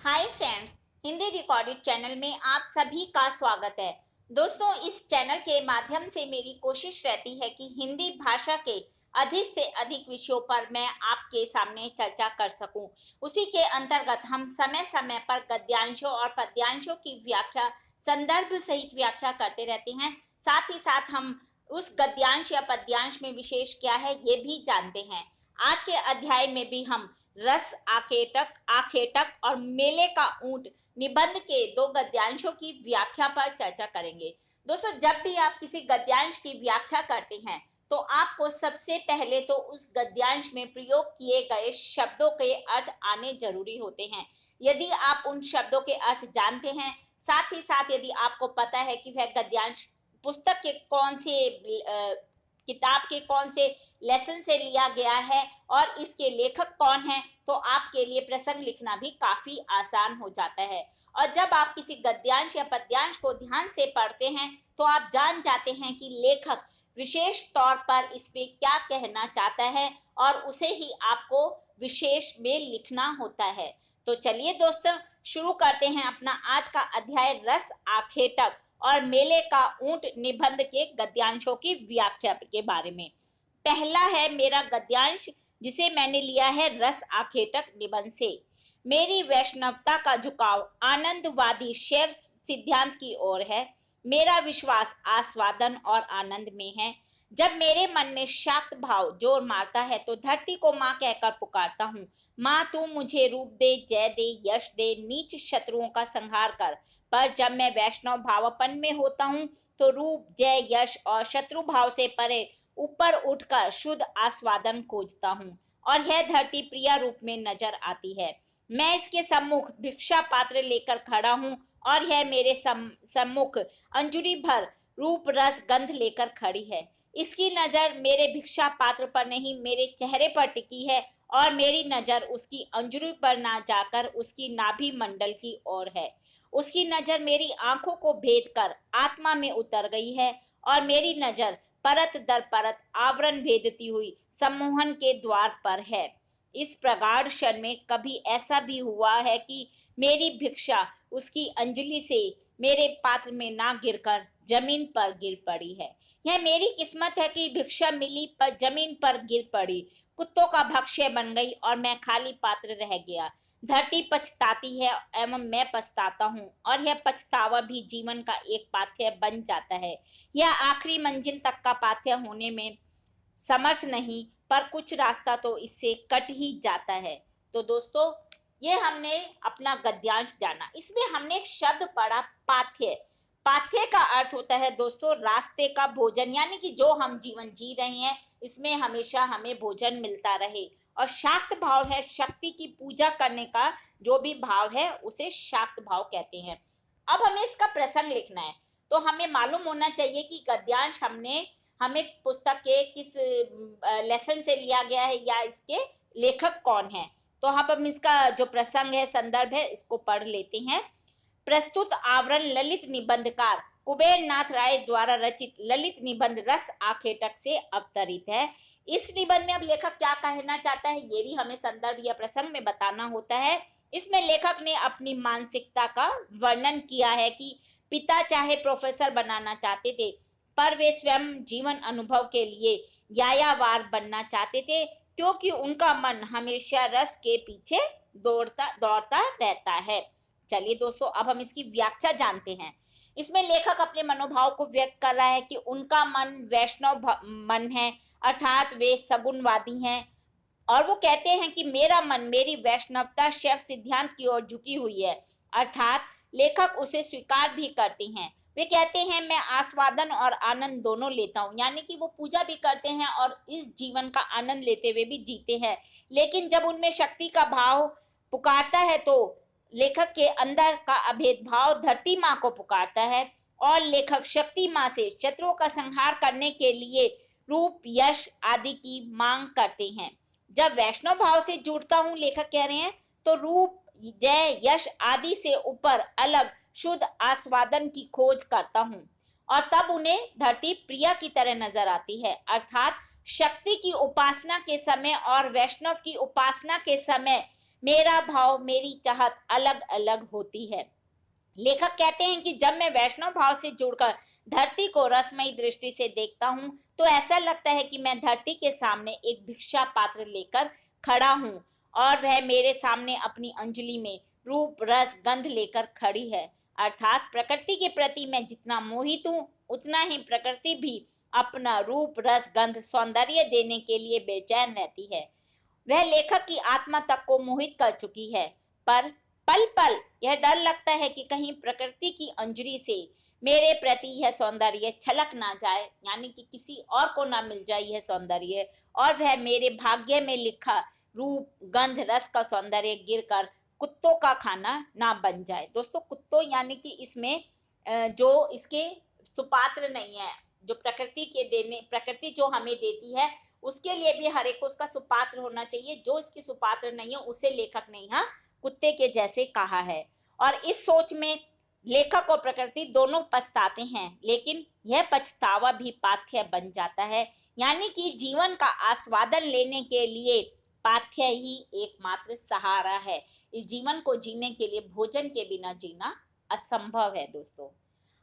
Hi friends, Hindi recorded channel में आप सभी का स्वागत है। दोस्तों, इस चैनल के माध्यम से मेरी कोशिश रहती है कि हिंदी भाषा के अधिक से अधिक विषयों पर मैं आपके सामने चर्चा कर सकूं। उसी के अंतर्गत हम समय समय पर गद्यांशों और पद्यांशों की व्याख्या, संदर्भ सहित व्याख्या करते रहते हैं। साथ ही साथ हम उस गद्यांश या पद्यांश में विशेष क्या है ये भी जानते हैं। आज के अध्याय में भी हम रस आखेटक आखेटक और मेले का ऊंट निबंध के दो गद्यांशों की व्याख्या पर चर्चा करेंगे। दोस्तों, जब भी आप किसी गद्यांश की व्याख्या करते हैं तो आपको सबसे पहले तो उस गद्यांश में प्रयोग किए गए शब्दों के अर्थ आने जरूरी होते हैं। यदि आप उन शब्दों के अर्थ जानते हैं, साथ ही साथ यदि आपको पता है कि वह गद्यांश पुस्तक के कौन से किताब के कौन से लेसन से लिया गया है और इसके लेखक कौन है, तो आपके लिए प्रसंग लिखना भी काफी आसान हो जाता है। और जब आप किसी गद्यांश या पद्यांश को ध्यान से पढ़ते हैं तो आप जान जाते हैं कि लेखक विशेष तौर पर इसमें क्या कहना चाहता है और उसे ही आपको विशेष में लिखना होता है। तो चलिए दोस्तों, शुरू करते हैं अपना आज का अध्याय रस आखेटक और मेले का ऊंट निबंध के गद्यांशों की व्याख्या के बारे में। पहला है मेरा गद्यांश, जिसे मैंने लिया है रस आखेटक निबंध से। मेरी वैष्णवता का झुकाव आनंदवादी शैव सिद्धांत की ओर है। मेरा विश्वास आस्वादन और आनंद में है। जब मेरे मन में शाक्त भाव जोर मारता है तो धरती को माँ कहकर पुकारता हूँ। माँ, तू मुझे रूप दे, जय दे, यश दे, नीच शत्रुओं का संहार कर। पर जब मैं वैष्णव भावपन में होता हूँ तो रूप, जय, यश और शत्रु भाव से परे ऊपर उठकर शुद्ध आस्वादन खोजता हूँ और यह धरती प्रिया रूप में नजर आती है। मैं इसके सम्मुख भिक्षा पात्र लेकर खड़ा हूँ और यह मेरे सम्मुख अंजुरी भर रूप रस गंध लेकर खड़ी है। इसकी नजर मेरे भिक्षा पात्र पर नहीं, मेरे चेहरे पर टिकी है और मेरी नजर उसकी अंजुरी पर ना जाकर उसकी नाभि मंडल की ओर है। उसकी नजर मेरी आंखों को भेद कर आत्मा में उतर गई है और मेरी नजर परत दर परत आवरण भेदती हुई सम्मोहन के द्वार पर है। इस प्रगाढ़ क्षण में कभी ऐसा भी हुआ है कि मेरी भिक्षा उसकी अंजलि से मेरे पात्र में ना गिरकर जमीन पर गिर पड़ी है। यह मेरी किस्मत है कि भिक्षा मिली पर जमीन पर गिर पड़ी, कुत्तों का भक्ष्य बन गई और मैं खाली पात्र रह गया। धरती पछताती है एवं मैं पछताता हूँ और यह पछतावा भी जीवन का एक पाथ्य बन जाता है। यह आखिरी मंजिल तक का पाथ्य होने में समर्थ नहीं, पर कुछ रास्ता तो इससे कट ही जाता है। तो दोस्तों, ये हमने अपना गद्यांश जाना। इसमें हमने एक शब्द पढ़ा, पाथ्य। पाथ्य का अर्थ होता है दोस्तों रास्ते का भोजन, यानी कि जो हम जीवन जी रहे हैं इसमें हमेशा हमें भोजन मिलता रहे। और शाक्त भाव है शक्ति की पूजा करने का जो भी भाव है उसे शाक्त भाव कहते हैं। अब हमें इसका प्रसंग लिखना है तो हमें मालूम होना चाहिए कि गद्यांश हमें पुस्तक के किस लेसन से लिया गया है या इसके लेखक कौन है। तो हम इसका जो प्रसंग है, संदर्भ है, इसको पढ़ लेते हैं। प्रस्तुत आवरण ललित निबंधकार कुबेर नाथ राय द्वारा रचित ललित निबंध रस आखेटक से अवतरित है। इस निबंध में अब लेखक क्या कहना चाहता है ये भी हमें संदर्भ या प्रसंग में बताना होता है। इसमें लेखक ने अपनी मानसिकता का वर्णन किया है कि पिता चाहे प्रोफेसर बनाना चाहते थे, पर वे स्वयं जीवन अनुभव के लिए यायावार बनना चाहते थे, क्योंकि उनका मन हमेशा रस के पीछे दौड़ता दौड़ता रहता है। चलिए दोस्तों, अब हम इसकी व्याख्या जानते हैं। इसमें लेखक अपने मनोभाव को व्यक्त कर रहा है कि उनका मन वैष्णव मन है, अर्थात वे सगुणवादी हैं। और वो कहते हैं कि मेरा मन, मेरी वैष्णवता शैव सिद्धांत की ओर झुकी हुई है, अर्थात लेखक उसे स्वीकार भी करते हैं। वे कहते हैं मैं आस्वादन और आनंद दोनों लेता हूँ, यानी कि वो पूजा भी करते हैं और इस जीवन का आनंद लेते हुए भी जीते हैं। लेकिन जब उनमें शक्ति का भाव पुकारता है तो लेखक के अंदर का अभेद भाव धरती माँ को पुकारता है और लेखक शक्ति माँ से शत्रुओं का संहार करने के लिए रूप, यश आदि की मांग करते हैं। जब वैष्णव भाव से जुड़ता हूँ, लेखक कह रहे हैं, तो रूप, जय, यश आदि से ऊपर अलग शुद्ध आस्वादन की खोज करता हूँ और तब उन्हें धरती प्रिया की तरह नजर आती है, अर्थात शक्ति की उपासना के समय और वैष्णव की उपासना के समय मेरा भाव, मेरी चाहत अलग अलग होती है। लेखक कहते हैं कि जब मैं वैष्णव भाव से जुड़कर धरती को रसमयी दृष्टि से देखता हूँ तो ऐसा लगता है कि मैं धरती के सामने एक भिक्षा पात्र लेकर खड़ा हूँ और वह मेरे सामने अपनी अंजलि में रूप रस गंध लेकर खड़ी है। अर्थात प्रकृति के प्रति मैं जितना मोहित हूँ उतना ही प्रकृति भी अपना रूप रस गंध सौंदर्य देने के लिए बेचैन रहती है। वह लेखक की आत्मा तक को मोहित कर चुकी है, पर पल पल यह डर लगता है कि कहीं प्रकृति की अंजलि से मेरे प्रति यह सौंदर्य छलक ना जाए, यानी कि किसी और को ना मिल जाए यह सौंदर्य, और वह मेरे भाग्य में लिखा रूप गंध रस का सौंदर्य गिरकर कुत्तों का खाना ना बन जाए। दोस्तों, कुत्तों यानी कि इसमें जो इसके सुपात्र नहीं है, जो प्रकृति जो हमें देती है उसके लिए भी हर एक को उसका सुपात्र होना चाहिए। जो इसकी सुपात्र नहीं है उसे लेखक ने यहाँ कुत्ते के जैसे कहा है। और इस सोच में लेखक और प्रकृति दोनों पछताते हैं, लेकिन यह पछतावा भी पाथ्य बन जाता है, यानी कि जीवन का आस्वादन लेने के लिए पाथ्य ही एकमात्र सहारा है। इस जीवन को जीने के लिए भोजन के बिना जीना असंभव है। दोस्तों,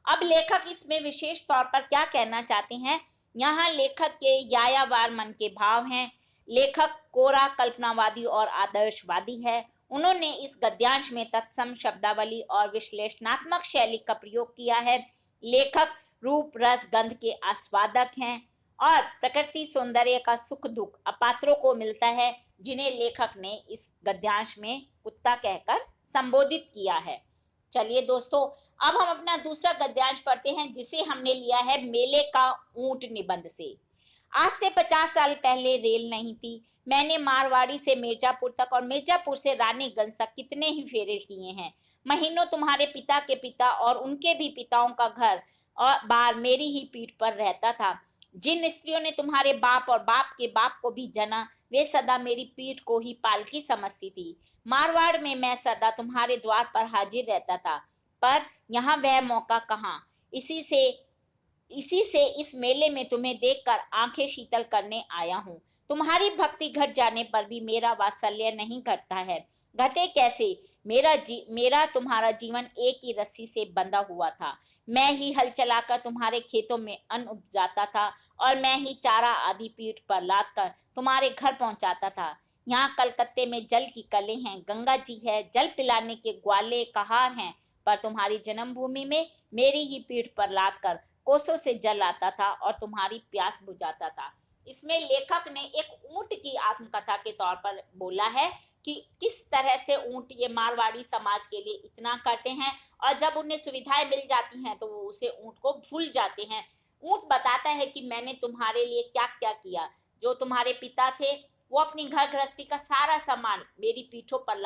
अब लेखक इसमें विशेष तौर पर क्या कहना चाहते हैं, यहाँ लेखक के यायावार मन के भाव हैं। लेखक कोरा कल्पनावादी और आदर्शवादी है। उन्होंने इस गद्यांश में तत्सम शब्दावली और विश्लेषणात्मक शैली का प्रयोग किया है। लेखक रूप रस गंध के आस्वादक हैं और प्रकृति सौंदर्य का सुख दुख अपात्रों को मिलता है, जिन्हें लेखक ने इस गद्यांश में कुत्ता कहकर संबोधित किया है। चलिए दोस्तों, अब हम अपना दूसरा गद्यांश पढ़ते हैं, जिसे हमने लिया है मेले का ऊंट निबंध से। आज से 50 साल पहले रेल नहीं थी। मैंने मारवाड़ी से मिर्जापुर तक और मिर्जापुर से रानीगंज तक कितने ही फेरे किए हैं। महीनों तुम्हारे पिता के पिता और उनके भी पिताओं का घर और बार मेरी ही पीठ पर रहता था। जिन स्त्रियों ने तुम्हारे बाप और बाप के बाप को भी जना, वे सदा मेरी पीठ को ही पालकी समझती थी। मारवाड़ में मैं सदा तुम्हारे द्वार पर हाजिर रहता था, पर यहाँ वह मौका कहाँ। इसी से इस मेले में तुम्हें देखकर आंखें शीतल करने आया हूँ। तुम्हारी भक्ति घट जाने पर भी मेरा वात्सल्य नहीं घटता है। घटे कैसे? मेरा तुम्हारा जीवन एक ही रस्सी से बंधा हुआ था। मैं ही हल चलाकर तुम्हारे खेतों में अन्न उपजाता था और मैं ही चारा आधी पीठ पर लाद कर तुम्हारे घर पहुंचाता था। यहाँ कलकत्ते में जल की कलें हैं, गंगा जी है, जल पिलाने के ग्वाले कहार हैं, पर तुम्हारी जन्मभूमि में मेरी ही पीठ पर लाद कर कोसों से जल आता था और तुम्हारी प्यास बुझाता था। इसमें लेखक ने एक ऊंट की आत्मकथा के तौर पर बोला है कि किस तरह से ऊंट ये मारवाड़ी समाज के लिए इतना करते हैं और जब उन्हें सुविधाएं मिल जाती हैं तो वो उसे ऊंट को भूल जाते हैं। ऊंट बताता है कि मैंने तुम्हारे लिए क्या क्या किया। जो तुम्हारे पिता थे वो अपनी घर गृहस्थी का सारा सामान मेरी पीठ पर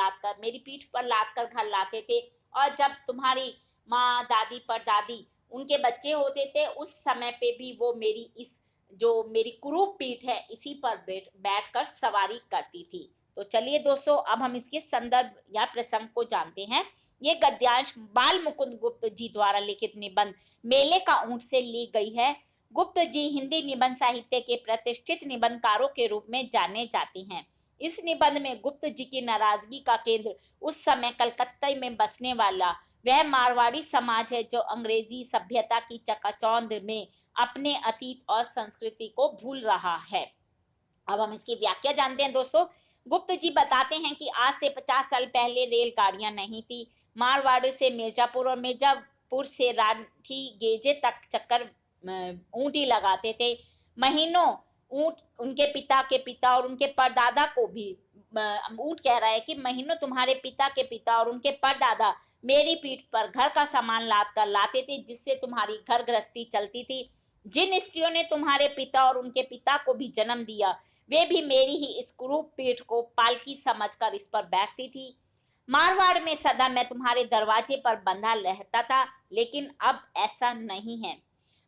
लाद कर घर लाते थे, और जब तुम्हारी माँ दादी परदादी उनके बच्चे होते थे उस समय पे भी वो मेरी कुरूप पीठ है इसी पर बैठकर सवारी करती थी। तो चलिए दोस्तों, अब हम इसके संदर्भ या प्रसंग को जानते हैं। ये गद्यांश बाल मुकुंद गुप्त जी द्वारा लिखित निबंध मेले का ऊंट से ली गई है। गुप्त जी हिंदी निबंध साहित्य के प्रतिष्ठित निबंधकारों के रूप में जाने जाते हैं। इस निबंध में गुप्त जी की नाराजगी का केंद्र उस समय कलकत्ता में बसने वाला वह मारवाड़ी समाज है जो अंग्रेजी सभ्यता की चकाचौंध में अपने अतीत और संस्कृति को भूल रहा है। अब हम इसकी व्याख्या जानते हैं दोस्तों। गुप्त जी बताते हैं कि आज से 50 साल पहले रेलगाड़ियां नहीं थी। मारवाड़ से मिर्जापुर और मिर्जापुर से राठी गेजे तक चक्कर ऊंट ही लगाते थे। महीनों ऊंट उनके पिता के पिता और उनके परदादा को भी ऊंट कह रहा है कि महीनों तुम्हारे पिता के पिता और उनके परदादा मेरी पीठ पर घर का सामान लाद कर लाते थे, जिससे तुम्हारी घर गृहस्थी चलती थी। जिन स्त्रियों ने तुम्हारे पिता और उनके पिता को भी जन्म दिया वे भी मेरी ही इस कुरूप पीठ को पालकी समझकर इस पर बैठती थी। मारवाड़ में सदा मैं तुम्हारे दरवाजे पर बंधा रहता था, लेकिन अब ऐसा नहीं है।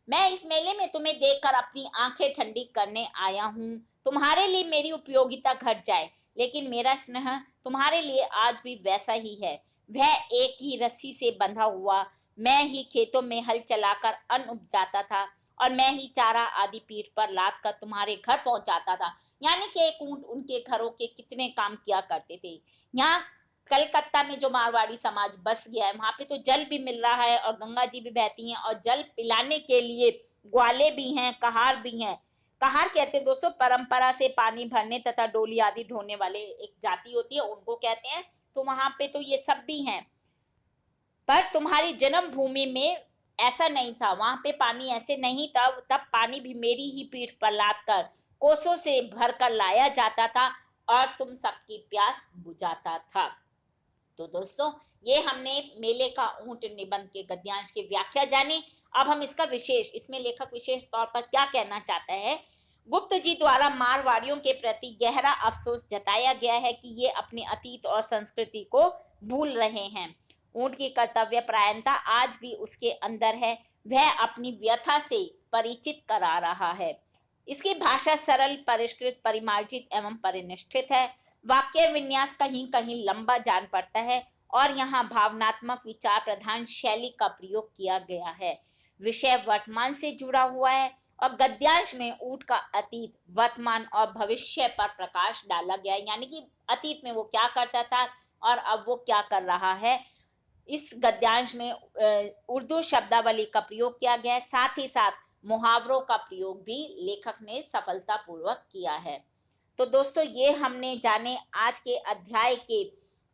मैं इस मेले में तुम्हें देखकर अपनी आंखें ठंडी करने आया हूँ। तुम्हारे लिए मेरी उपयोगिता घट जाए, लेकिन मेरा स्नेह तुम्हारे लिए आज भी वैसा ही है। वह एक ही रस्सी से बंधा हुआ मैं ही खेतों में हल चलाकर अन्न उपजाता था और मैं ही चारा आदि पीठ पर लाद कर तुम्हारे घर पहुंचाता था। यानी कि एक ऊंट उनके घरों के कितने काम किया करते थे। यहाँ कलकत्ता में जो मारवाड़ी समाज बस गया है, वहां पे तो जल भी मिल रहा है और गंगा जी भी बहती हैं और जल पिलाने के लिए ग्वाले भी हैं, कहार भी हैं। कहार कहते हैं दोस्तों, परंपरा से पानी भरने तथा डोली आदि ढोने वाले एक जाति होती है, उनको कहते हैं। तो वहां पे तो ये सब भी हैं। पर तुम्हारी जन्मभूमि में ऐसा नहीं था, वहां पे पानी ऐसे नहीं था। तब पानी भी मेरी ही पीठ पर लाद कर कोसों से भरकर लाया जाता था और तुम सबकी प्यास बुझाता था। तो दोस्तों, ये हमने मेले का ऊंट निबंध के गद्यांश की व्याख्या जानी। अब हम इसका विशेष, इसमें लेखक विशेष तौर पर क्या कहना चाहता है। गुप्त जी द्वारा मारवाड़ियों के प्रति गहरा अफसोस जताया गया है कि ये अपने अतीत और संस्कृति को भूल रहे हैं। ऊंट की कर्तव्य परायणता आज भी उसके अंदर है, वह अपनी व्यथा से परिचित करा रहा है। इसकी भाषा सरल, परिष्कृत, परिमार्जित एवं परिनिष्ठित है। वाक्य विन्यास कहीं कहीं लंबा जान पड़ता है और यहाँ भावनात्मक विचार प्रधान शैली का प्रयोग किया गया है। विषय वर्तमान से जुड़ा हुआ है और गद्यांश में ऊंट का अतीत, वर्तमान और भविष्य पर प्रकाश डाला गया है। यानी कि अतीत में वो क्या करता था और अब वो क्या कर रहा है। इस गद्यांश में उर्दू शब्दावली का प्रयोग किया गया है, साथ ही साथ मुहावरों का प्रयोग भी लेखक ने सफलतापूर्वक किया है। तो दोस्तों, ये हमने जाने आज के अध्याय के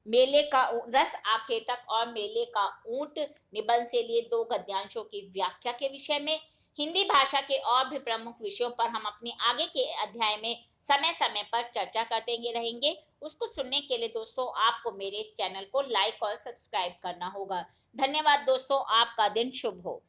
मेले का रस आखेटक और मेले का ऊंट निबंध से लिए दो गद्यांशों की व्याख्या के विषय में। हिंदी भाषा के और भी प्रमुख विषयों पर हम अपने आगे के अध्याय में समय समय पर चर्चा करते रहेंगे। उसको सुनने के लिए दोस्तों आपको मेरे इस चैनल को लाइक और सब्सक्राइब करना होगा। धन्यवाद दोस्तों, आपका दिन शुभ हो।